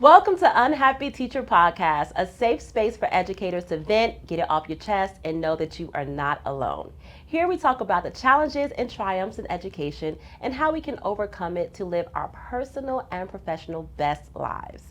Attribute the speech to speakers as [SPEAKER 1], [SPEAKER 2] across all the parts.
[SPEAKER 1] Welcome to Unhappy Teacher Podcast, a safe space for educators to vent, get it off your chest, and know that you are not alone. Here we talk about the challenges and triumphs in education and how we can overcome it to live our personal and professional best lives.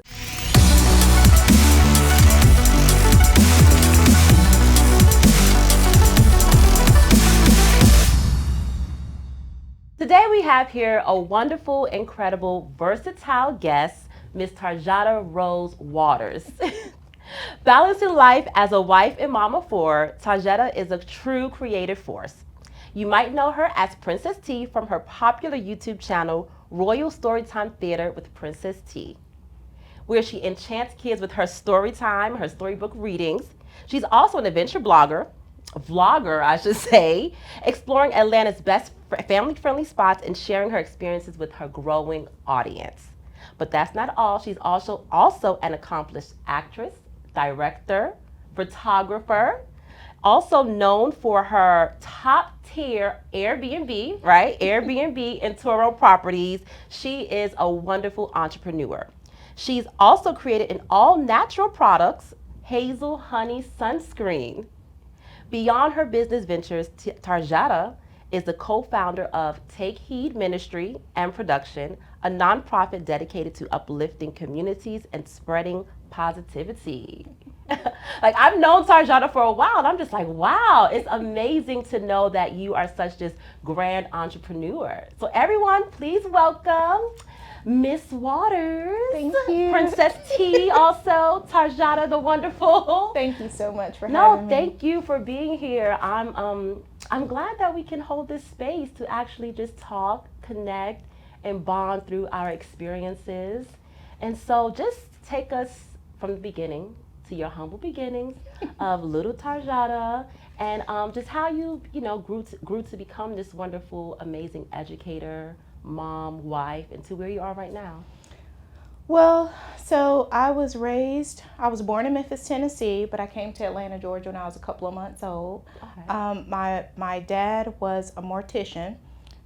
[SPEAKER 1] Today we have here a wonderful, incredible, versatile guest, Miss Tarjatta Rose Waters. Balancing life as a wife and mom of four, Tarjatta is a true creative force. You might know her as Princess T from her popular YouTube channel, Royal Storytime Theater with Princess T, where she enchants kids with her story time, her storybook readings. She's also an adventure vlogger, I should say, exploring Atlanta's best family-friendly spots and sharing her experiences with her growing audience. But that's not all. She's also an accomplished actress, director, photographer, also known for her top-tier Airbnb, right? Airbnb and Turo properties. She is a wonderful entrepreneur. She's also created an all-natural products, Hazel Honey Sunscreen. Beyond her business ventures, Tarjatta is the co-founder of Take Heed Ministry and Production, a nonprofit dedicated to uplifting communities and spreading positivity. Like, I've known Tarjatta for a while, and I'm just like, wow, it's amazing to know that you are such this grand entrepreneur. So everyone, please welcome Miss Waters.
[SPEAKER 2] Thank you.
[SPEAKER 1] Princess T also, Tarjatta the wonderful.
[SPEAKER 2] Thank you so much for having me.
[SPEAKER 1] Thank you for being here. I'm glad that we can hold this space to actually just talk, connect, and bond through our experiences. And so just take us from the beginning to your humble beginnings of little Tarjatta, and just how you grew to become this wonderful, amazing educator, mom, wife, and to where you are right now.
[SPEAKER 2] Well, so I was born in Memphis, Tennessee, but I came to Atlanta, Georgia when I was a couple of months old. Okay. My dad was a mortician,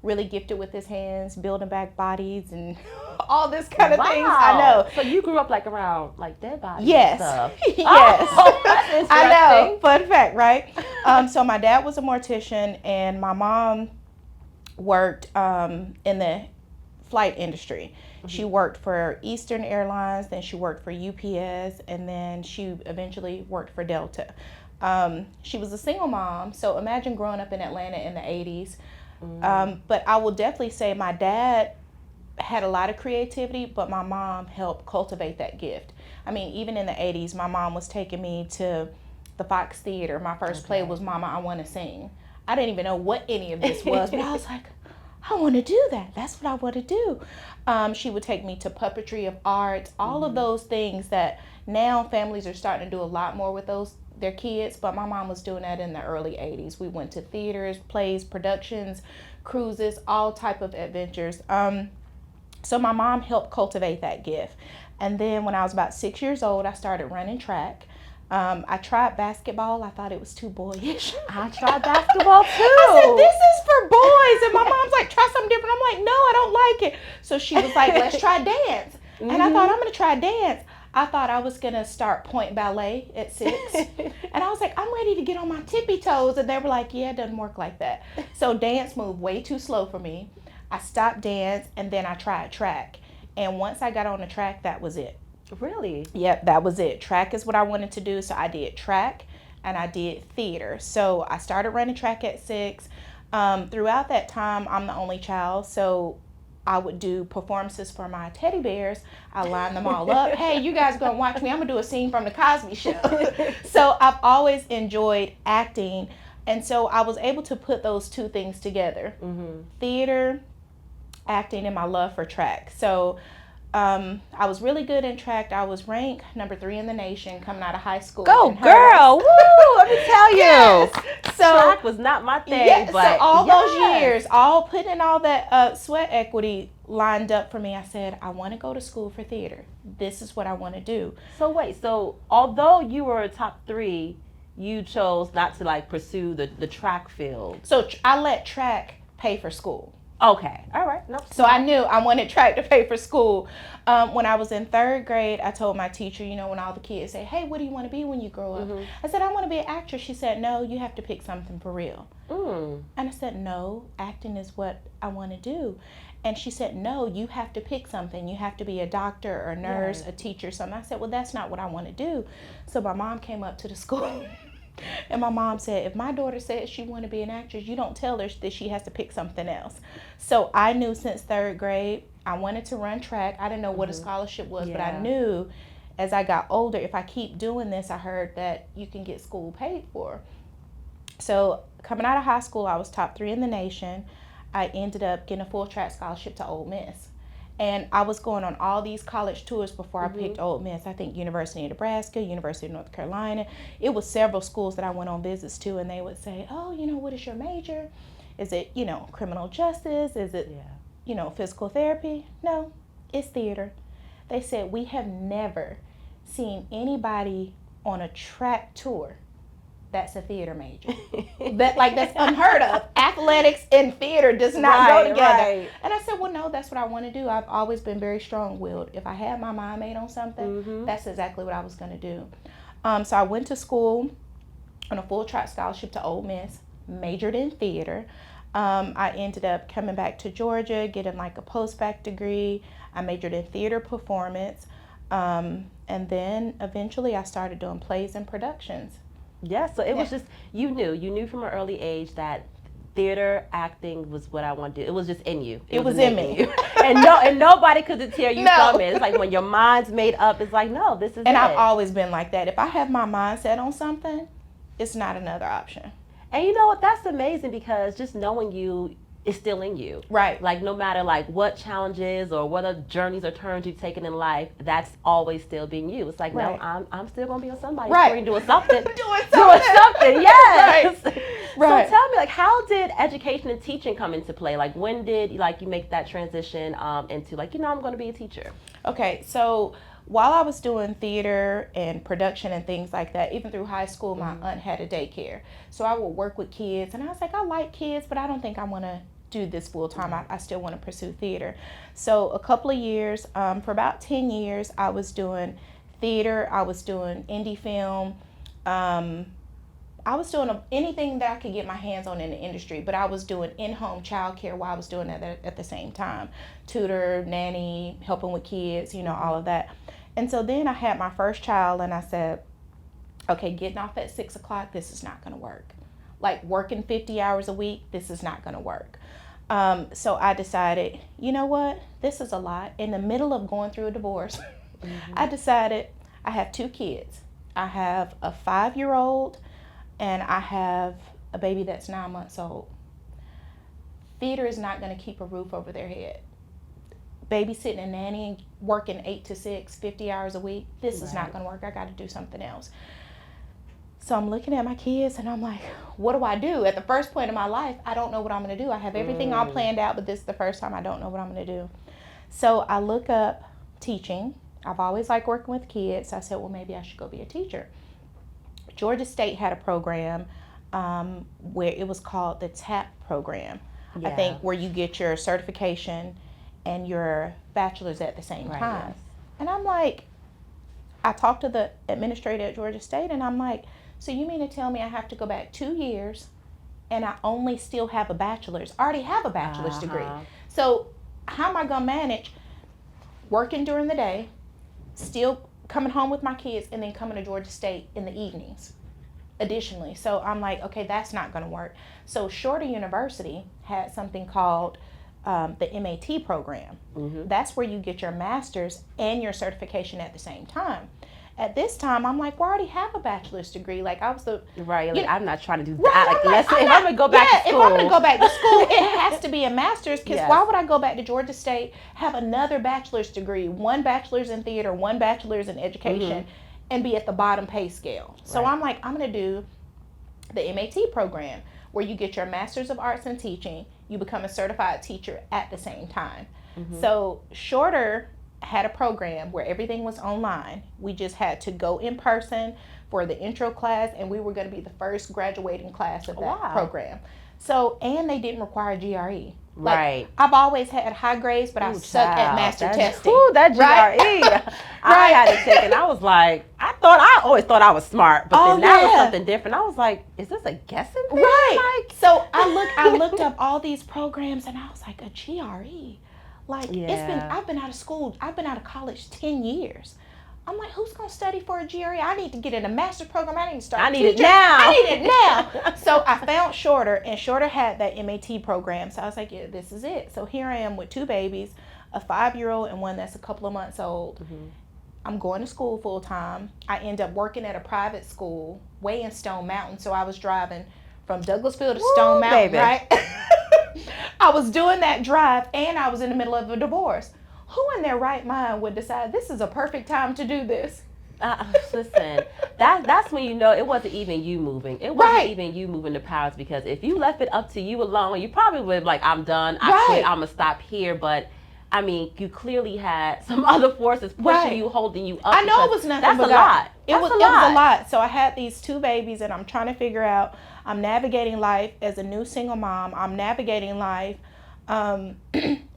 [SPEAKER 2] really gifted with his hands, building back bodies and all this kind of things. I know.
[SPEAKER 1] So you grew up like around like dead bodies
[SPEAKER 2] yes.
[SPEAKER 1] and stuff.
[SPEAKER 2] Yes.
[SPEAKER 1] Oh, that's interesting.
[SPEAKER 2] I know. Fun fact, right? So my dad was a mortician and my mom worked in the flight industry. Mm-hmm. She worked for Eastern Airlines, then she worked for UPS, and then she eventually worked for Delta. She was a single mom, so imagine growing up in Atlanta in the 80s. Mm-hmm. But I will definitely say my dad had a lot of creativity, but my mom helped cultivate that gift. I mean, even in the 80s, my mom was taking me to the Fox Theater. My first play was Mama, I Want to Sing. I didn't even know what any of this was, but I was like, I want to do that. That's what I want to do. She would take me to puppetry of art, all of those things that now families are starting to do a lot more with their kids, but my mom was doing that in the early 80s. We went to theaters, plays, productions, cruises, all type of adventures. So my mom helped cultivate that gift. And then when I was about 6 years old, I started running track. I tried basketball. I thought it was too boyish.
[SPEAKER 1] I tried basketball too.
[SPEAKER 2] I said, this is for boys. And my mom's like, try something different. I'm like, no, I don't like it. So she was like, let's try dance. Mm-hmm. And I thought, I'm going to try dance. I thought I was going to start point ballet at 6. And I was like, I'm ready to get on my tippy toes. And they were like, yeah, it doesn't work like that. So dance moved way too slow for me. I stopped dance and then I tried track. And once I got on the track, that was it.
[SPEAKER 1] Really?
[SPEAKER 2] Yep, that was it. Track is what I wanted to do. So I did track and I did theater. So I started running track at 6. Throughout that time, I'm the only child. So I would do performances for my teddy bears. I line them all up. Hey, you guys gonna watch me. I'm gonna do a scene from the Cosby Show. So I've always enjoyed acting. And so I was able to put those two things together. Mm-hmm. Theater, acting, and my love for track. So I was really good in track. I was ranked number 3 in the nation coming out of high school.
[SPEAKER 1] Go girl! Woo! Let me tell you.
[SPEAKER 2] Yes. So
[SPEAKER 1] track was not my thing.
[SPEAKER 2] Yeah,
[SPEAKER 1] but
[SPEAKER 2] so all those years, putting all that sweat equity lined up for me, I said, I want to go to school for theater. This is what I want to do.
[SPEAKER 1] So wait, so although you were a top 3, you chose not to like pursue the track field.
[SPEAKER 2] So I let track pay for school.
[SPEAKER 1] Okay. All right. Nope.
[SPEAKER 2] So I knew I wanted track to pay for school. When I was in third grade, I told my teacher, when all the kids say, "Hey, what do you want to be when you grow up?" I said, "I want to be an actress." She said, "No, you have to pick something for real."
[SPEAKER 1] Mm.
[SPEAKER 2] And I said, "No, acting is what I want to do." And she said, "No, you have to pick something. You have to be a doctor or a nurse,
[SPEAKER 1] Right.
[SPEAKER 2] a teacher, something." I said, "Well, that's not what I want to do." So my mom came up to the school. And my mom said, "If my daughter says she want to be an actress, you don't tell her that she has to pick something else." So I knew since third grade I wanted to run track. I didn't know what a scholarship was, but I
[SPEAKER 1] Yeah.
[SPEAKER 2] knew as I got older, if I keep doing this, I heard that you can get school paid for. So coming out of high school, I was top 3 in the nation. I ended up getting a full track scholarship to Ole Miss. And I was going on all these college tours before I picked Ole Miss. I think University of Nebraska, University of North Carolina. It was several schools that I went on visits to, and they would say, "Oh, what is your major? Is it, criminal justice? Is it, physical therapy?" No, it's theater. They said, "We have never seen anybody on a track tour that's a theater major." That's unheard of. Athletics and theater does not go together.
[SPEAKER 1] Right.
[SPEAKER 2] And I said, "Well, no, that's what I want to do." I've always been very strong-willed. If I had my mind made on something, that's exactly what I was going to do. So I went to school on a full track scholarship to Ole Miss, majored in theater. I ended up coming back to Georgia, getting like a post-bac degree. I majored in theater performance. And then eventually I started doing plays and productions.
[SPEAKER 1] Yeah, so it was just you knew from an early age that theater acting was what I want to do. It was just in you.
[SPEAKER 2] It was in
[SPEAKER 1] innate
[SPEAKER 2] me.
[SPEAKER 1] you. and nobody could tear you
[SPEAKER 2] No.
[SPEAKER 1] from it. It's like when your mind's made up, it's like, no, this is
[SPEAKER 2] And
[SPEAKER 1] it.
[SPEAKER 2] I've always been like that. If I have my mind set on something, it's not another option.
[SPEAKER 1] And you know what? That's amazing because just knowing you is still in you.
[SPEAKER 2] Right.
[SPEAKER 1] Like no matter like what challenges or what other journeys or turns you've taken in life, that's always still being you. It's like,
[SPEAKER 2] Right.
[SPEAKER 1] no, I'm still gonna be on somebody's
[SPEAKER 2] Right.
[SPEAKER 1] screen doing something.
[SPEAKER 2] Doing
[SPEAKER 1] Doing something, yes.
[SPEAKER 2] Right.
[SPEAKER 1] So tell me, like, how did education and teaching come into play? Like, when did you make that transition into like, I'm going to be a teacher?
[SPEAKER 2] Okay, so while I was doing theater and production and things like that, even through high school, my aunt had a daycare. So I would work with kids, and I was like, I like kids, but I don't think I want to do this full time. I still want to pursue theater. So a couple of years, for about 10 years, I was doing theater, I was doing indie film. I was doing anything that I could get my hands on in the industry, but I was doing in-home childcare while I was doing that at the same time. Tutor, nanny, helping with kids, all of that. And so then I had my first child, and I said, okay, getting off at 6 o'clock, this is not going to work. Like working 50 hours a week, this is not going to work. So I decided, you know what? This is a lot. In the middle of going through a divorce, I decided I have 2 kids. I have a 5-year-old and I have a baby that's 9 months old. Theater is not going to keep a roof over their head. Babysitting and nannying, working 8 to 6, 50 hours a week, this is not going to work. I got to do something else. So I'm looking at my kids and I'm like, what do I do? At the first point in my life, I don't know what I'm going to do. I have everything all planned out, but this is the first time I don't know what I'm going to do. So I look up teaching. I've always liked working with kids. I said, well, maybe I should go be a teacher. Georgia State had a program where it was called the TAP program. I think where you get your certification and your bachelor's at the same time. Yes. And I'm like, I talked to the administrator at Georgia State and I'm like, so you mean to tell me I have to go back 2 years and I only still have a bachelor's? I already have a bachelor's degree. So how am I going to manage working during the day, still coming home with my kids, and then coming to Georgia State in the evenings additionally? So I'm like, okay, that's not going to work. So Shorter University had something called the MAT program. That's where you get your master's and your certification at the same time. At this time, I'm like, well, I already have a bachelor's degree. Like I was the
[SPEAKER 1] I'm not trying to do that. Like, if I'm gonna go back to school,
[SPEAKER 2] if I'm gonna go back to school, it has to be a master's. Because why would I go back to Georgia State, have another bachelor's degree, 1 bachelor's in theater, 1 bachelor's in education, and be at the bottom pay scale? So I'm like, I'm gonna do the MAT program where you get your master's of arts in teaching, you become a certified teacher at the same time. So Shorter had a program where everything was online. We just had to go in person for the intro class, and we were going to be the first graduating class of that program. So, and they didn't require GRE. Like,
[SPEAKER 1] Right.
[SPEAKER 2] I've always had high grades, but I
[SPEAKER 1] Ooh,
[SPEAKER 2] suck at
[SPEAKER 1] child,
[SPEAKER 2] master
[SPEAKER 1] that,
[SPEAKER 2] testing.
[SPEAKER 1] ooh, that GRE.
[SPEAKER 2] Right?
[SPEAKER 1] I had
[SPEAKER 2] Right.
[SPEAKER 1] to take it, and I was like, I always thought I was smart, but
[SPEAKER 2] Oh,
[SPEAKER 1] then that was
[SPEAKER 2] yeah.
[SPEAKER 1] something different. I was like, is this a guessing thing?
[SPEAKER 2] Right.
[SPEAKER 1] Like,
[SPEAKER 2] So I looked up all these programs, and I was like, a GRE. Like,
[SPEAKER 1] Yeah.
[SPEAKER 2] I've been out of school, I've been out of college 10 years. I'm like, who's gonna study for a GRE? I need to get in a master's program. I need to start
[SPEAKER 1] I need
[SPEAKER 2] teaching.
[SPEAKER 1] it now.
[SPEAKER 2] I need it now. So I found Shorter, and Shorter had that MAT program. So I was like, yeah, this is it. So here I am with two babies, a 5-year-old and one that's a couple of months old. I'm going to school full time. I end up working at a private school way in Stone Mountain. So I was driving from Douglasville to Stone Mountain,
[SPEAKER 1] baby.
[SPEAKER 2] right? I was doing that drive, and I was in the middle of a divorce. Who in their right mind would decide this is a perfect time to do this?
[SPEAKER 1] Listen, that's when you know it wasn't even you moving. It wasn't
[SPEAKER 2] Right.
[SPEAKER 1] even you moving the powers, because if you left it up to you alone, you probably would have like, I'm done. I
[SPEAKER 2] Right.
[SPEAKER 1] quit. I'm gonna stop here. But I mean, you clearly had some other forces pushing
[SPEAKER 2] Right.
[SPEAKER 1] you, holding you up.
[SPEAKER 2] I know it
[SPEAKER 1] because
[SPEAKER 2] was nothing
[SPEAKER 1] that's
[SPEAKER 2] but
[SPEAKER 1] a
[SPEAKER 2] God.
[SPEAKER 1] lot.
[SPEAKER 2] It
[SPEAKER 1] That's
[SPEAKER 2] was
[SPEAKER 1] a
[SPEAKER 2] a
[SPEAKER 1] lot.
[SPEAKER 2] lot. So I had these two babies, and I'm trying to figure out. I'm navigating life as a new single mom. I'm navigating life. I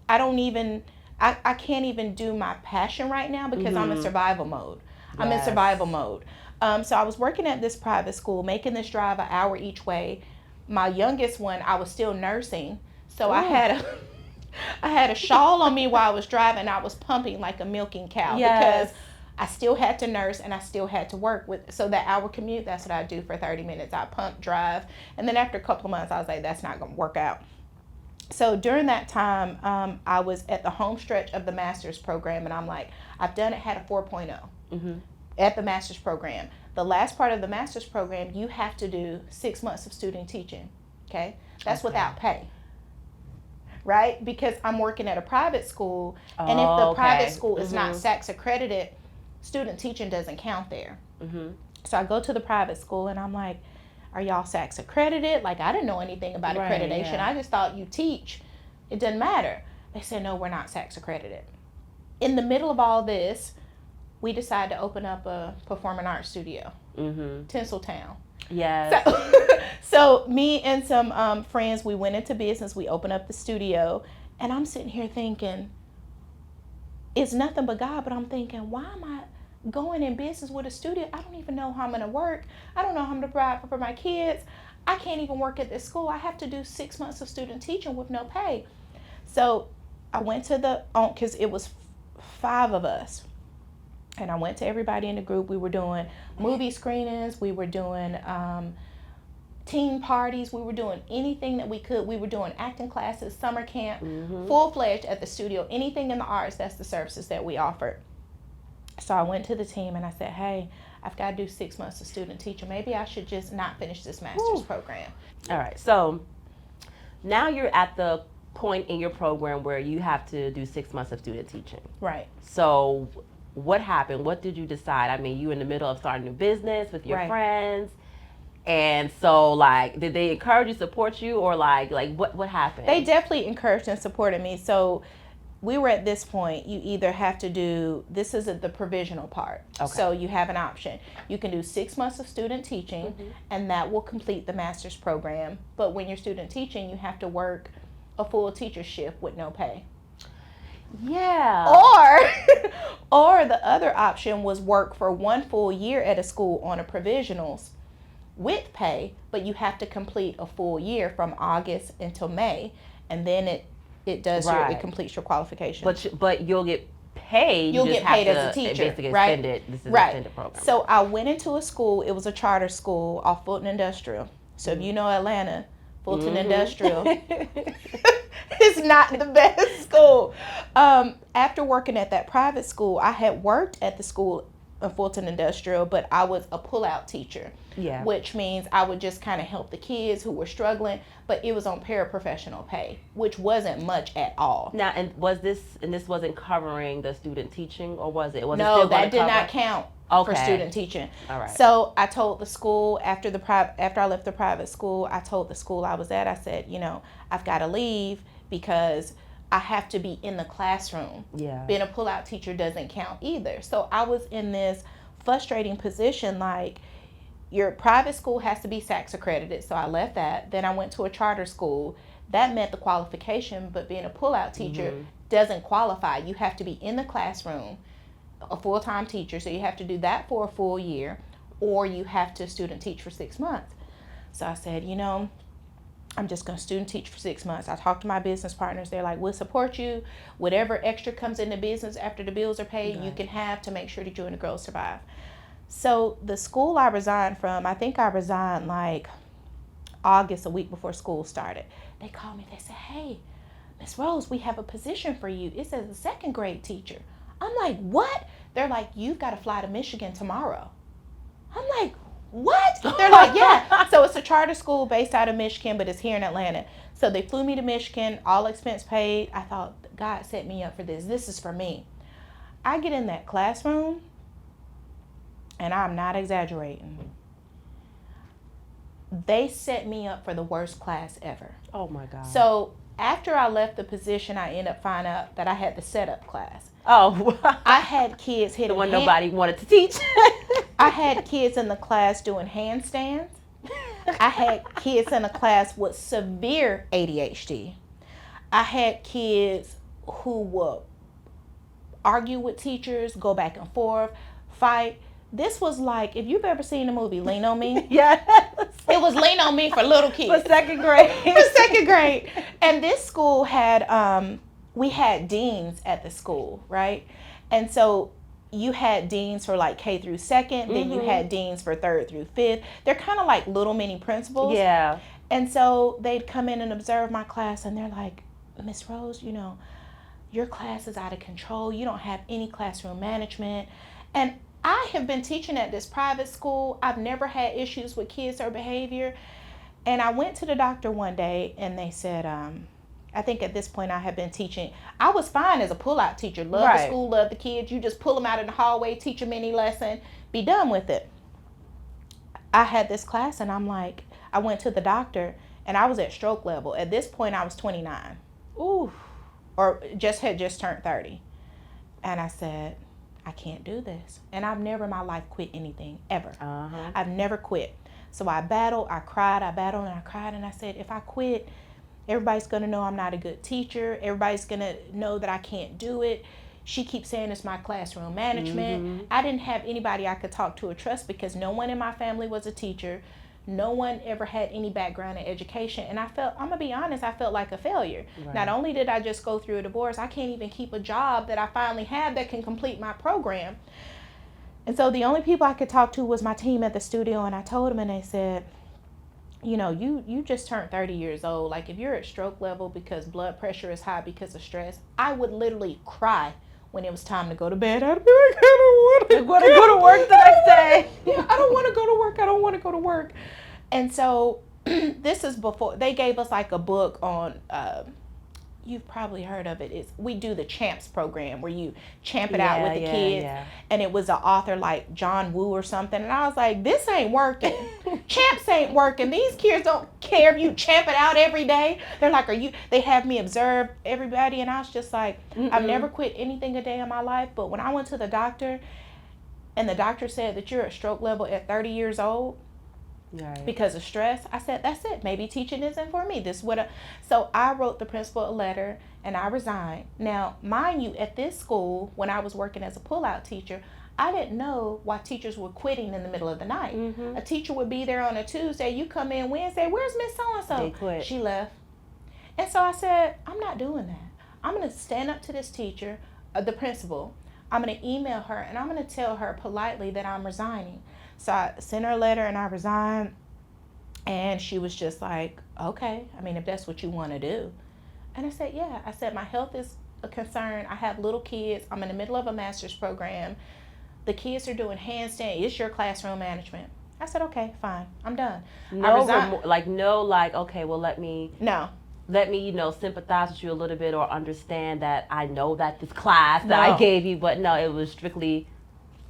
[SPEAKER 2] don't even. I can't even do my passion right now because I'm in survival mode. I'm in
[SPEAKER 1] Yes.
[SPEAKER 2] survival mode. So I was working at this private school, making this drive an hour each way. My youngest one, I was still nursing, so I had a shawl on me while I was driving. I was pumping like a milking cow
[SPEAKER 1] Yes.
[SPEAKER 2] because I still had to nurse and I still had to work with. So that hour commute, that's what I do for 30 minutes. I pump, drive, and then after a couple of months, I was like, that's not going to work out. So during that time, I was at the home stretch of the master's program, and I'm like, I've done it, had a 4.0 at the master's program. The last part of the master's program, you have to do 6 months of student teaching. Okay, that's without pay. Right, because I'm working at a private school, and if the private school is not SACS accredited, student teaching doesn't count there. So I go to the private school, and I'm like, are y'all SACS accredited? Like, I didn't know anything about accreditation. I just thought you teach, it doesn't matter. They said, no, we're not SACS accredited. In the middle of all this, we decided to open up a performing arts studio, Tinseltown.
[SPEAKER 1] Yes.
[SPEAKER 2] So me and some friends, we went into business. We opened up the studio, and I'm sitting here thinking, it's nothing but God. But I'm thinking, why am I going in business with a studio? I don't even know how I'm going to work. I don't know how I'm going to provide for my kids. I can't even work at this school. I have to do 6 months of student teaching with no pay. So I went to because it was 5 of us. And I went to everybody in the group. We were doing movie screenings. We were doing teen parties. We were doing anything that we could. We were doing acting classes, summer camp, full-fledged at the studio. Anything in the arts, that's the services that we offered. So I went to the team and I said, hey, I've got to do 6 months of student teaching. Maybe I should just not finish this master's program.
[SPEAKER 1] All right. So now you're at the point in your program where you have to do 6 months of student teaching.
[SPEAKER 2] Right.
[SPEAKER 1] So what happened? What did you decide? I mean, you in the middle of starting a business with your friends. And so, like, did they encourage you, support you, or like what happened?
[SPEAKER 2] They definitely encouraged and supported me. So we were at this point, you either have to do, this isn't the provisional part. Okay. So you have an option. You can do 6 months of student teaching, and that will complete the master's program. But when you're student teaching, you have to work a full teacher shift with no pay.
[SPEAKER 1] Yeah.
[SPEAKER 2] Or the other option was work for 1 full year at a school on a provisionals with pay, but you have to complete a full year from August until May, and then it completes your qualifications.
[SPEAKER 1] But you'll get paid.
[SPEAKER 2] You'll get paid as a teacher,
[SPEAKER 1] basically
[SPEAKER 2] right?
[SPEAKER 1] This is an extended program.
[SPEAKER 2] So I went into a school. It was a charter school off Fulton Industrial. So if you know Atlanta, Fulton Industrial is not the best school. After working at that private school, I had worked at the school of Fulton Industrial, but I was a pull-out teacher. Yeah. Which means I would just kind of help the kids who were struggling, but it was on paraprofessional pay, which wasn't much at all.
[SPEAKER 1] Now, and this wasn't covering the student teaching, or was it?
[SPEAKER 2] No, that did not count for student teaching.
[SPEAKER 1] All right.
[SPEAKER 2] So I told the school after I left the private school, I told the school I was at, I said, I've got to leave because I have to be in the classroom. Yeah. Being a pull-out teacher doesn't count either. So I was in this frustrating position, like, your private school has to be SACS accredited. So I left that. Then I went to a charter school. That met the qualification, but being a pull-out teacher doesn't qualify. You have to be in the classroom, a full-time teacher, so you have to do that for a full year, or you have to student teach for 6 months. So I said, I'm just going to student teach for 6 months. I talked to my business partners. They're like, we'll support you. Whatever extra comes into business after the bills are paid, you can have to make sure that you and the girls survive. So the school I resigned from, I think I resigned like August, a week before school started. They called me. They said, hey, Miss Rose, we have a position for you. It says a second grade teacher. I'm like, what? They're like, you've got to fly to Michigan tomorrow. I'm like, what? They're like, yeah. So it's a charter school based out of Michigan, but it's here in Atlanta. So they flew me to Michigan, all expense paid. I thought, God set me up for this. This is for me. I get in that classroom, and I'm not exaggerating. They set me up for the worst class ever.
[SPEAKER 1] Oh my God.
[SPEAKER 2] So after I left the position, I ended up finding out that I had the setup class.
[SPEAKER 1] Oh.
[SPEAKER 2] I had kids hitting
[SPEAKER 1] the one nobody wanted to teach.
[SPEAKER 2] I had kids in the class doing handstands. I had kids in a class with severe ADHD. I had kids who would argue with teachers, go back and forth, fight. This was like, if you've ever seen the movie Lean on Me.
[SPEAKER 1] Yes.
[SPEAKER 2] It was Lean on Me for little kids.
[SPEAKER 1] For second grade.
[SPEAKER 2] For second grade. And this school had, we had deans at the school, right? And so you had deans for like K through second, then you had deans for third through fifth. They're kind of like little mini principals.
[SPEAKER 1] Yeah.
[SPEAKER 2] And so they'd come in and observe my class, and they're like, Miss Rose, your class is out of control. You don't have any classroom management. And I have been teaching at this private school. I've never had issues with kids or behavior. And I went to the doctor one day, and they said, I think at this point I had been teaching. I was fine as a pull-out teacher. Love the school, love the kids. You just pull them out in the hallway, teach a mini lesson, be done with it. I had this class, and I'm like, I went to the doctor, and I was at stroke level. At this point, I was 29.
[SPEAKER 1] Ooh.
[SPEAKER 2] Or had just turned 30. And I said, I can't do this. And I've never in my life quit anything, ever. I've never quit. So I battled, I cried, I battled, and I cried, and I said, if I quit, everybody's going to know I'm not a good teacher. Everybody's going to know that I can't do it. She keeps saying it's my classroom management. I didn't have anybody I could talk to or trust because no one in my family was a teacher. No one ever had any background in education. And I'm going to be honest, I felt like a failure. Right. Not only did I just go through a divorce, I can't even keep a job that I finally have that can complete my program. And so the only people I could talk to was my team at the studio. And I told them, and they said, you just turned 30 years old. Like, if you're at stroke level because blood pressure is high because of stress, I would literally cry when it was time to go to bed. I'd be like, I don't want to go to work the next day. Yeah, I don't want to go to work. I don't want to go to work. And so this is before they gave us like a book on, you've probably heard of it. We do the Champs program where you champ it out with the kids. Yeah. And it was an author like John Woo or something. And I was like, this ain't working. Champs ain't working. These kids don't care if you champ it out every day. They're like, they have me observe everybody. And I was just like, I've never quit anything a day in my life. But when I went to the doctor and the doctor said that you're at stroke level at 30 years old, right, because of stress, I said, that's it. Maybe teaching isn't for me. So I wrote the principal a letter and I resigned. Now, mind you, at this school, when I was working as a pull-out teacher, I didn't know why teachers were quitting in the middle of the night. A teacher would be there on a Tuesday. You come in Wednesday, where's Miss So-and-so?
[SPEAKER 1] They quit.
[SPEAKER 2] She left. And so I said, I'm not doing that. I'm going to stand up to this teacher, the principal. I'm going to email her and I'm going to tell her politely that I'm resigning. So I sent her a letter and I resigned, and she was just like, okay, I mean, if that's what you want to do. And I said, yeah. I said, my health is a concern. I have little kids. I'm in the middle of a master's program. The kids are doing handstand. It's your classroom management. I said, okay, fine. I'm done.
[SPEAKER 1] Okay, well, let me sympathize with you a little bit or understand that I know that this class that I gave you, but no, it was strictly...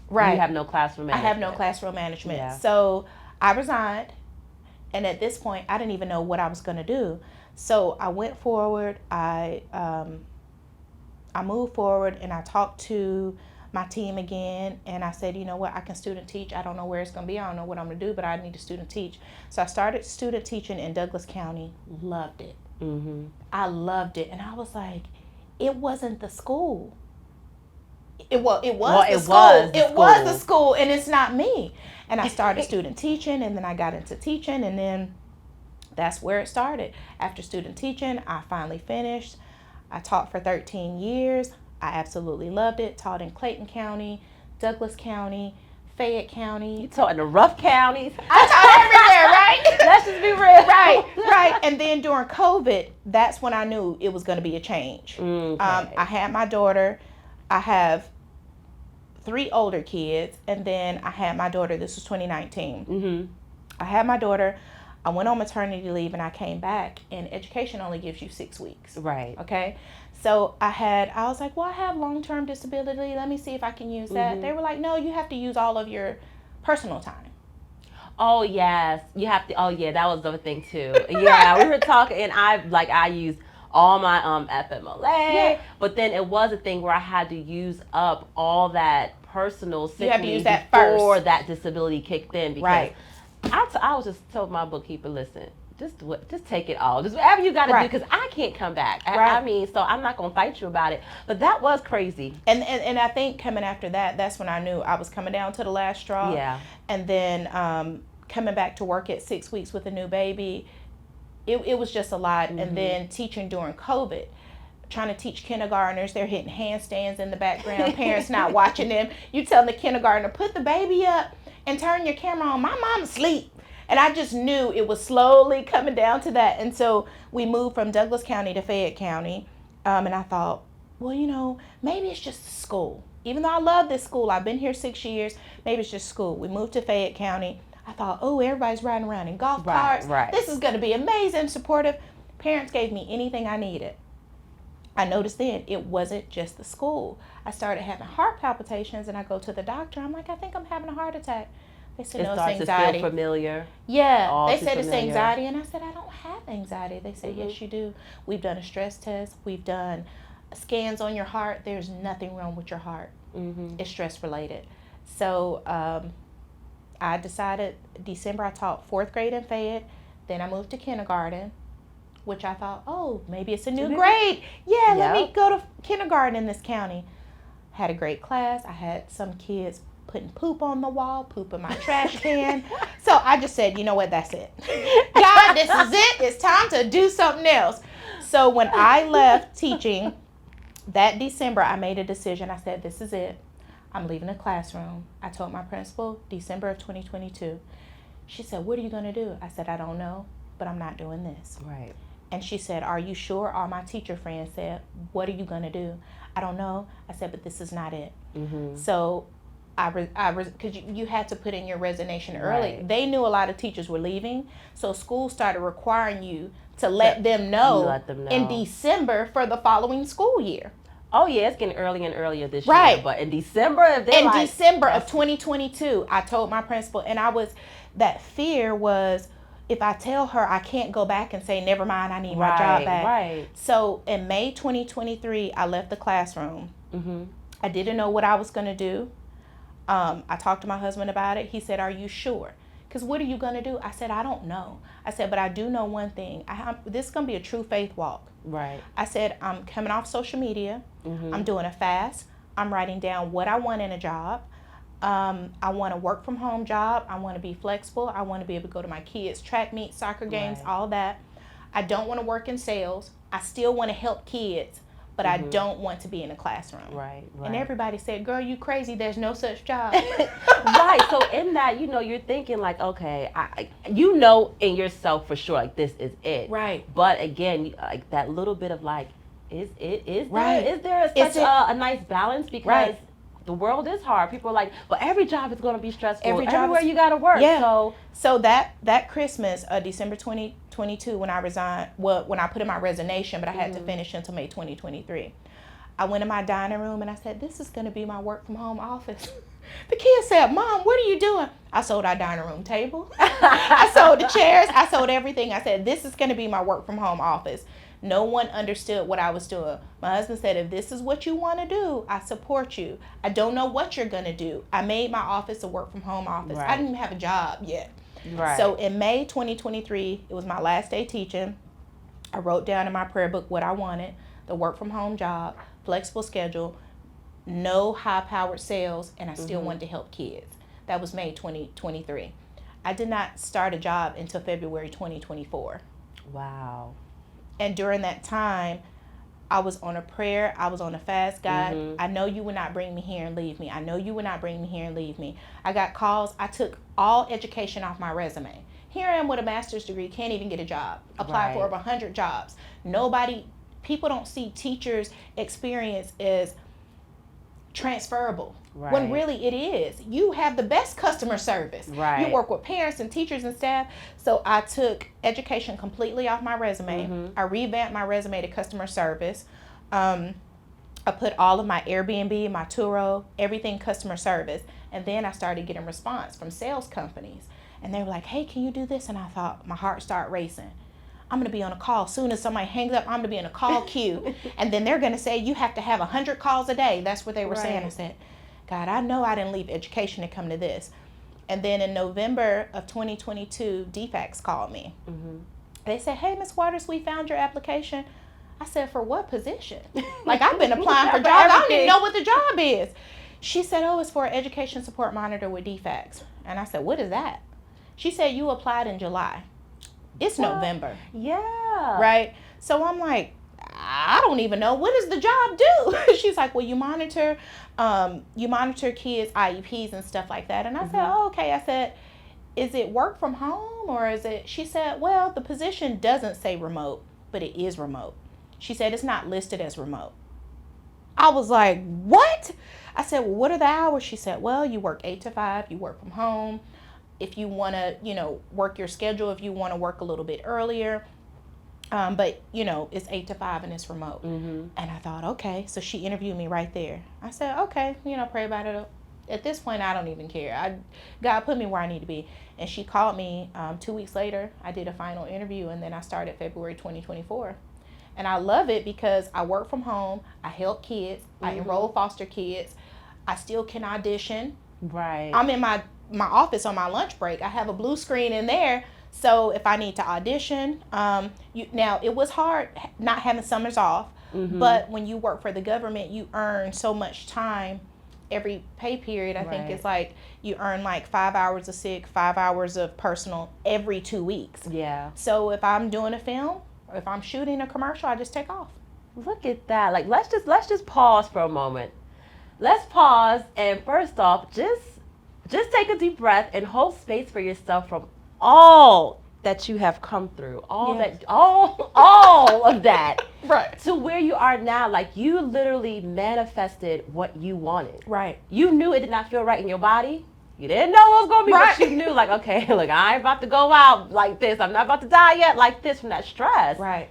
[SPEAKER 1] Right. You have no classroom management.
[SPEAKER 2] I have no classroom management.
[SPEAKER 1] Yeah.
[SPEAKER 2] So I resigned, and at this point, I didn't even know what I was going to do. So I went forward. I moved forward, and I talked to my team again, and I said, you know what, I can student teach. I don't know where it's going to be. I don't know what I'm going to do, but I need to student teach. So I started student teaching in Douglas County. Loved it.
[SPEAKER 1] Mm-hmm.
[SPEAKER 2] I loved it. And I was like, it wasn't the school. It was the school. It was the school, and it's not me. And I started student teaching, and then I got into teaching, and then that's where it started. After student teaching, I finally finished. I taught for 13 years. I absolutely loved it. Taught in Clayton County, Douglas County, Fayette County.
[SPEAKER 1] You taught in the rough counties.
[SPEAKER 2] I taught everywhere, right?
[SPEAKER 1] Let's just be real.
[SPEAKER 2] Right. And then during COVID, that's when I knew it was going to be a change.
[SPEAKER 1] Okay.
[SPEAKER 2] I had my daughter. I have 3 older kids, and then I had my daughter. This was 2019.
[SPEAKER 1] Mm-hmm.
[SPEAKER 2] I had my daughter. I went on maternity leave, and I came back, and education only gives you 6 weeks.
[SPEAKER 1] Right.
[SPEAKER 2] Okay. So I was like, well, I have long-term disability. Let me see if I can use that.
[SPEAKER 1] Mm-hmm.
[SPEAKER 2] They were like, no, you have to use all of your personal time.
[SPEAKER 1] Oh yes, you have to. Oh yeah, that was the thing too. Yeah, we were talking, and I used all my FMLA,
[SPEAKER 2] Yeah.
[SPEAKER 1] but then it was a thing where I had to use up all that personal sick
[SPEAKER 2] You have to
[SPEAKER 1] leave
[SPEAKER 2] use that
[SPEAKER 1] before
[SPEAKER 2] first.
[SPEAKER 1] that disability kicked in because
[SPEAKER 2] Right.
[SPEAKER 1] I was just told my bookkeeper, listen, just take it all, just whatever you got to
[SPEAKER 2] Right.
[SPEAKER 1] do because I can't come back.
[SPEAKER 2] Right.
[SPEAKER 1] I mean, so I'm not gonna fight you about it, but that was crazy.
[SPEAKER 2] And I think coming after that, that's when I knew I was coming down to the last straw.
[SPEAKER 1] Yeah.
[SPEAKER 2] And then coming back to work at 6 weeks with a new baby, it was just a lot.
[SPEAKER 1] Mm-hmm.
[SPEAKER 2] And then teaching during COVID, trying to teach kindergartners, they're hitting handstands in the background, parents not watching them. You telling the kindergartner, put the baby up and turn your camera on. My mom's asleep. And I just knew it was slowly coming down to that. And so we moved from Douglas County to Fayette County. And I thought, well, maybe it's just school. Even though I love this school, I've been here 6 years, maybe it's just school. We moved to Fayette County. I thought, oh, everybody's riding around in golf carts.
[SPEAKER 1] Right.
[SPEAKER 2] This is going to be amazing, supportive. Parents gave me anything I needed. I noticed then it wasn't just the school. I started having heart palpitations, and I go to the doctor. I'm like, I think I'm having a heart attack. They said, no, it's
[SPEAKER 1] starts
[SPEAKER 2] anxiety.
[SPEAKER 1] to feel familiar.
[SPEAKER 2] Yeah,
[SPEAKER 1] All
[SPEAKER 2] they
[SPEAKER 1] too
[SPEAKER 2] said it's
[SPEAKER 1] familiar.
[SPEAKER 2] anxiety, and I said, I don't have anxiety. They said,
[SPEAKER 1] Mhm.
[SPEAKER 2] yes, you do. We've done a stress test. We've done scans on your heart. There's nothing wrong with your heart.
[SPEAKER 1] Mm-hmm.
[SPEAKER 2] It's stress related. So I decided December I taught 4th grade in Fayette. Then I moved to kindergarten, which I thought, oh, maybe it's a new grade. Yeah, let me
[SPEAKER 1] Yep.
[SPEAKER 2] go to kindergarten in this county. Had a great class. I had some kids putting poop on the wall, poop in my trash can. So I just said, you know what, that's it. God, this is it. It's time to do something else. So when I left teaching that December, I made a decision. I said, this is it. I'm leaving the classroom. I told my principal December of 2022. She said, what are you going to do? I said, I don't know, but I'm not doing this.
[SPEAKER 1] Right.
[SPEAKER 2] And she said, are you sure? All my teacher friends said, what are you going to do? I don't know. I said, but this is not it.
[SPEAKER 1] Mm-hmm.
[SPEAKER 2] So because you had to put in your resignation early.
[SPEAKER 1] Right.
[SPEAKER 2] They knew a lot of teachers were leaving. So school started requiring you to let them know in December for the following school year.
[SPEAKER 1] Oh yeah, it's getting earlier and earlier this
[SPEAKER 2] Right.
[SPEAKER 1] year. But in December, if they're like,
[SPEAKER 2] December of 2022, I told my principal, and that fear was, if I tell her I can't go back and say, never mind, I need my job back.
[SPEAKER 1] Right.
[SPEAKER 2] So in May 2023, I left the classroom.
[SPEAKER 1] Mm-hmm.
[SPEAKER 2] I didn't know what I was going to do. I talked to my husband about it. He said, are you sure? Because what are you going to do? I said, I don't know. I said, but I do know one thing. This is going to be a true faith walk.
[SPEAKER 1] Right.
[SPEAKER 2] I said, I'm coming off social media.
[SPEAKER 1] Mm-hmm.
[SPEAKER 2] I'm doing a fast. I'm writing down what I want in a job. I want a work from home job. I want to be flexible. I want to be able to go to my kids' track meets, soccer games,
[SPEAKER 1] Right.
[SPEAKER 2] all that. I don't want to work in sales. I still want to help kids, but I don't want to be in a classroom.
[SPEAKER 1] Right.
[SPEAKER 2] And everybody said, girl, you crazy. There's no such job.
[SPEAKER 1] Right. So in that, you're thinking like, okay, in yourself for sure, like this is it.
[SPEAKER 2] Right.
[SPEAKER 1] But again, like that little bit of like, is
[SPEAKER 2] Right.
[SPEAKER 1] there
[SPEAKER 2] Is
[SPEAKER 1] such
[SPEAKER 2] it-
[SPEAKER 1] a nice balance? Because
[SPEAKER 2] Right.
[SPEAKER 1] the world is hard. People are like, but every job is going to be stressful.
[SPEAKER 2] Every job
[SPEAKER 1] Everywhere
[SPEAKER 2] is-
[SPEAKER 1] you got to work.
[SPEAKER 2] Yeah. So that Christmas, December 2022, when I resigned, when I put in my resignation, but I had to finish until May 2023. I went in my dining room and I said, this is going to be my work from home office. The kids said, Mom, what are you doing? I sold our dining room table. I sold the chairs. I sold everything. I said, this is going to be my work from home office. No one understood what I was doing. My husband said, if this is what you want to do, I support you. I don't know what you're going to do. I made my office a work from home office.
[SPEAKER 1] Right.
[SPEAKER 2] I didn't even have a job yet.
[SPEAKER 1] Right.
[SPEAKER 2] So in May 2023, it was my last day teaching. I wrote down in my prayer book what I wanted: the work from home job, flexible schedule, no high powered sales, and I still wanted to help kids. That was May 2023. I did not start a job until February 2024.
[SPEAKER 1] Wow.
[SPEAKER 2] And during that time, I was on a prayer. I was on a fast, God. I know you would not bring me here and leave me. I know you would not bring me here and leave me. I got calls. I took all education off my resume. Here I am with a master's degree, can't even get a job. Applied for over 100 jobs. People don't see teachers' experience as transferable, when really it is. You have the best customer service. You work with parents and teachers and staff. So I took education completely off my resume. I revamped my resume to customer service. I put all of my Airbnb, my Turo, everything customer service. And then I started getting response from sales companies. And they were like, hey, can you do this? And I thought, my heart started racing. I'm going to be on a call. As soon as somebody hangs up, I'm going to be in a call queue. And then they're going to say, you have to have 100 calls a day. That's what they were saying. I said, God, I know I didn't leave education to come to this. And then in November of 2022, DFAX called me. They said, hey, Ms. Waters, we found your application. I said, for what position? Like, I've been applying for jobs. I don't even know what the job is. She said, oh, it's for an education support monitor with DFAX. And I said, what is that? She said, you applied in July. It's November.
[SPEAKER 1] Yeah.
[SPEAKER 2] Right? So I'm like, I don't even know. What does the job do? She's like, well, you monitor kids' IEPs and stuff like that. And I said, oh, okay. I said, is it work from home or is it? She said, well, the position doesn't say remote, but it is remote. She said, it's not listed as remote. I was like, what? I said, well, what are the hours? She said, well, you work 8 to 5, you work from home. If you want to, work your schedule, if you want to work a little bit earlier. But, it's 8 to 5 and it's remote. And I thought, okay. So she interviewed me right there. I said, okay, pray about it. At this point, I don't even care. God put me where I need to be. And she called me 2 weeks later. I did a final interview, and then I started February 2024. And I love it because I work from home. I help kids. I enroll foster kids. I still can audition.
[SPEAKER 1] Right.
[SPEAKER 2] I'm in my office on my lunch break. I have a blue screen in there. So if I need to audition, now it was hard not having summers off. But when you work for the government, you earn so much time every pay period. I think it's like you earn like 5 hours of sick, 5 hours of personal every 2 weeks.
[SPEAKER 1] Yeah.
[SPEAKER 2] So if I'm doing a film or if I'm shooting a commercial, I just take off.
[SPEAKER 1] Look at that. Like, let's just pause for a moment. Let's pause, and first off, just take a deep breath and hold space for yourself from all that you have come through, all of that,
[SPEAKER 2] right,
[SPEAKER 1] to where you are now. Like, you literally manifested what you wanted.
[SPEAKER 2] Right.
[SPEAKER 1] You knew it did not feel right in your body. You didn't know what was going to be,
[SPEAKER 2] right,
[SPEAKER 1] but you knew, like, okay, look, I ain't about to go out like this. I'm not about to die yet like this from that stress.
[SPEAKER 2] Right.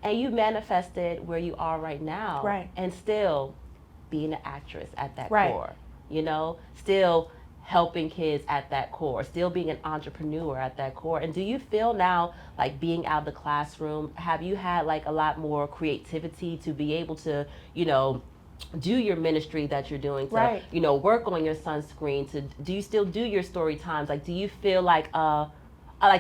[SPEAKER 1] And you manifested where you are right now.
[SPEAKER 2] Right.
[SPEAKER 1] And still being an actress at that
[SPEAKER 2] right,
[SPEAKER 1] core, still helping kids at that core, still being an entrepreneur at that core. And do you feel now, like, being out of the classroom, have you had like a lot more creativity to be able to, do your ministry that you're doing, to,
[SPEAKER 2] right,
[SPEAKER 1] work on your sunscreen, do you still do your story times? Like, do you feel like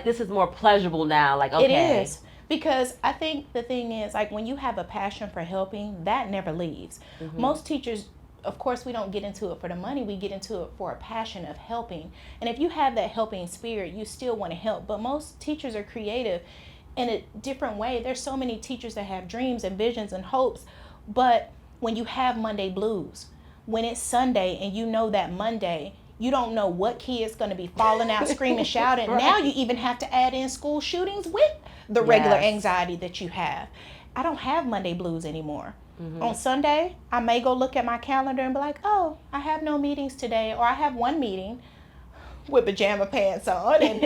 [SPEAKER 1] this is more pleasurable now? Like, okay.
[SPEAKER 2] It is. Because I think the thing is, like, when you have a passion for helping, that never leaves. Most teachers, of course, we don't get into it for the money. We get into it for a passion of helping. And if you have that helping spirit, you still want to help. But most teachers are creative in a different way. There's so many teachers that have dreams and visions and hopes. But when you have Monday blues, when it's Sunday and you know that Monday, you don't know what kid's going to be falling out, screaming, shouting. Right. Now you even have to add in school shootings with the regular anxiety that you have. I don't have Monday blues anymore. On Sunday, I may go look at my calendar and be like, oh, I have no meetings today, or I have one meeting with pajama pants on and,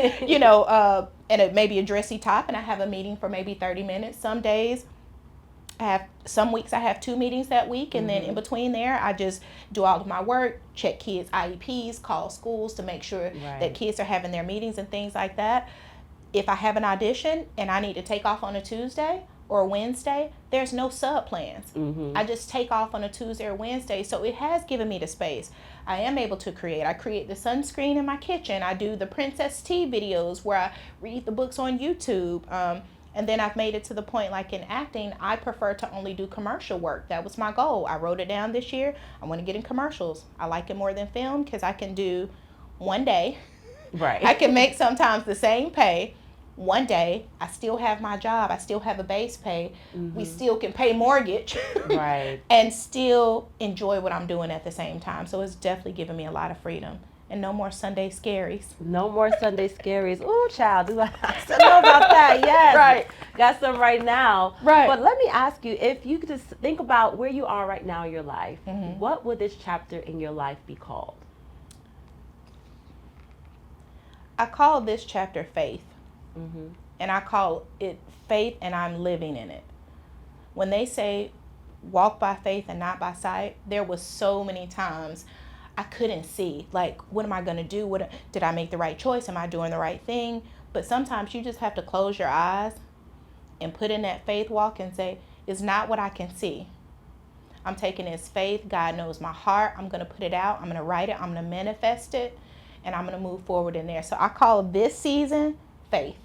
[SPEAKER 2] and maybe a dressy top, and I have a meeting for maybe 30 minutes. Some weeks I have 2 meetings that week, and then in between there, I just do all of my work, check kids' IEPs, call schools to make sure that kids are having their meetings and things like that. If I have an audition and I need to take off on a Tuesday or a Wednesday, there's no sub plans. I just take off on a Tuesday or Wednesday, so it has given me the space. I am able to create. I create the sunscreen in my kitchen. I do the Princess Tea videos where I read the books on YouTube. And then I've made it to the point, like in acting, I prefer to only do commercial work. That was my goal. I wrote it down this year. I want to get in commercials. I like it more than film because I can do one day.
[SPEAKER 1] Right.
[SPEAKER 2] I can make sometimes the same pay. One day, I still have my job. I still have a base pay. We still can pay mortgage.
[SPEAKER 1] Right.
[SPEAKER 2] And still enjoy what I'm doing at the same time. So it's definitely given me a lot of freedom. And no more Sunday scaries.
[SPEAKER 1] No more Sunday scaries. Ooh, child, do I still know about that? Yes.
[SPEAKER 2] Right.
[SPEAKER 1] Got some right now.
[SPEAKER 2] Right.
[SPEAKER 1] But let me ask you, if you could just think about where you are right now in your life, what would this chapter in your life be called?
[SPEAKER 2] I call this chapter faith. And I call it faith, and I'm living in it. When they say walk by faith and not by sight, there was so many times I couldn't see, like, what am I going to do? Did I make the right choice? Am I doing the right thing? But sometimes you just have to close your eyes and put in that faith walk and say, it's not what I can see. I'm taking this faith. God knows my heart. I'm going to put it out. I'm going to write it. I'm going to manifest it, and I'm going to move forward in there. So I call this season faith.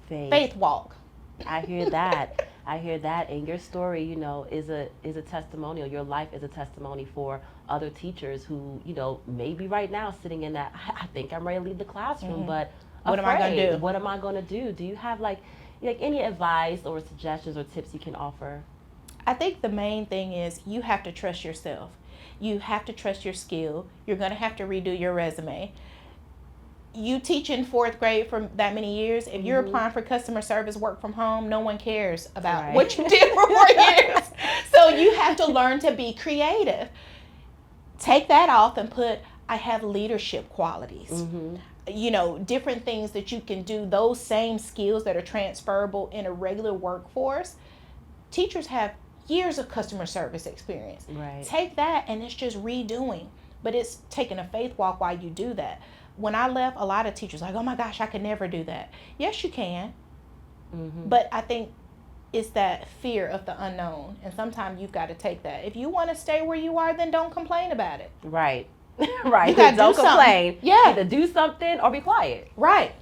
[SPEAKER 2] Faith walk.
[SPEAKER 1] I hear that. I hear that. And your story, you know, is a testimonial. Your life is a testimony for other teachers who, you know, maybe right now sitting in that, I think I'm ready to leave the classroom, but
[SPEAKER 2] what am I going to do?
[SPEAKER 1] What am I going to do? Do you have like any advice or suggestions or tips you can offer?
[SPEAKER 2] I think the main thing is you have to trust yourself. You have to trust your skill. You're going to have to redo your resume. You teach in fourth grade for that many years. If you're applying for customer service work from home, no one cares about what you did for 4 years. So you have to learn to be creative. Take that off and put, I have leadership qualities. You know, different things that you can do, those same skills that are transferable in a regular workforce. Teachers have years of customer service experience.
[SPEAKER 1] Right.
[SPEAKER 2] Take that and it's just redoing. But it's taking a faith walk while you do that. When I left, a lot of teachers like, oh my gosh, I could never do that. Yes, you can. But I think it's that fear of the unknown. And sometimes you've got to take that. If you want to stay where you are, then don't complain about it.
[SPEAKER 1] Right. Right.
[SPEAKER 2] You gotta
[SPEAKER 1] Don't
[SPEAKER 2] do
[SPEAKER 1] complain.
[SPEAKER 2] something. Yeah.
[SPEAKER 1] Either do something or be quiet.
[SPEAKER 2] Right.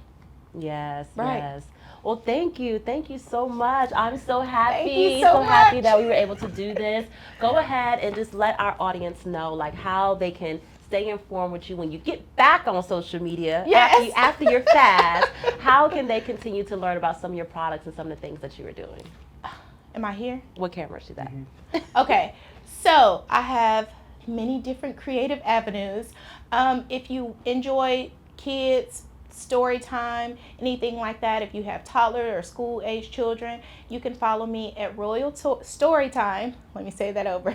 [SPEAKER 1] Yes.
[SPEAKER 2] Right.
[SPEAKER 1] Yes. Well, thank you. Thank you so much. I'm so happy.
[SPEAKER 2] Thank you so
[SPEAKER 1] happy
[SPEAKER 2] much.
[SPEAKER 1] that we were able to do this. Go ahead and just let our audience know like how they can stay informed with you when you get back on social media.
[SPEAKER 2] Yes.
[SPEAKER 1] After your fast. How can they continue to learn about some of your products and some of the things that you were doing?
[SPEAKER 2] Am I here?
[SPEAKER 1] What camera is she at?
[SPEAKER 2] Okay. So I have many different creative avenues. If you enjoy kids, story time, anything like that, if you have toddler or school age children, you can follow me at Royal Storytime. Let me say that over.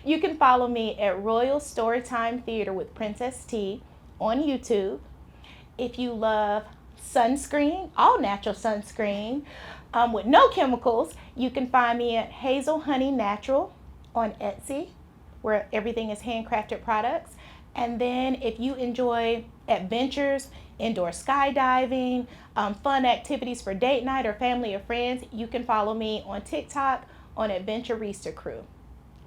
[SPEAKER 2] You can follow me at Royal Storytime Theater with Princess T on YouTube. If you love sunscreen, all natural sunscreen with no chemicals, you can find me at Hazel Honey Natural on Etsy, where everything is handcrafted products. And then if you enjoy adventures, indoor skydiving, fun activities for date night or family or friends, you can follow me on TikTok on Adventure Reester Crew.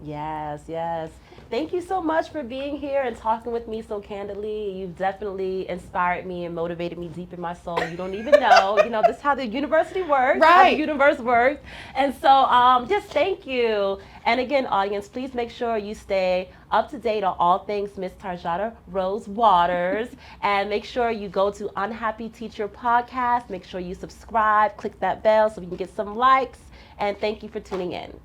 [SPEAKER 1] Yes, yes. Thank you so much for being here and talking with me so candidly. You've definitely inspired me and motivated me deep in my soul. You don't even know. You know, this is how the university works, how the
[SPEAKER 2] Right.
[SPEAKER 1] universe works. And so just thank you. And again, audience, please make sure you stay up to date on all things Miss Tarjatta Rose Waters. And make sure you go to Unhappy Teacher Podcast. Make sure you subscribe, click that bell so we can get some likes. And thank you for tuning in.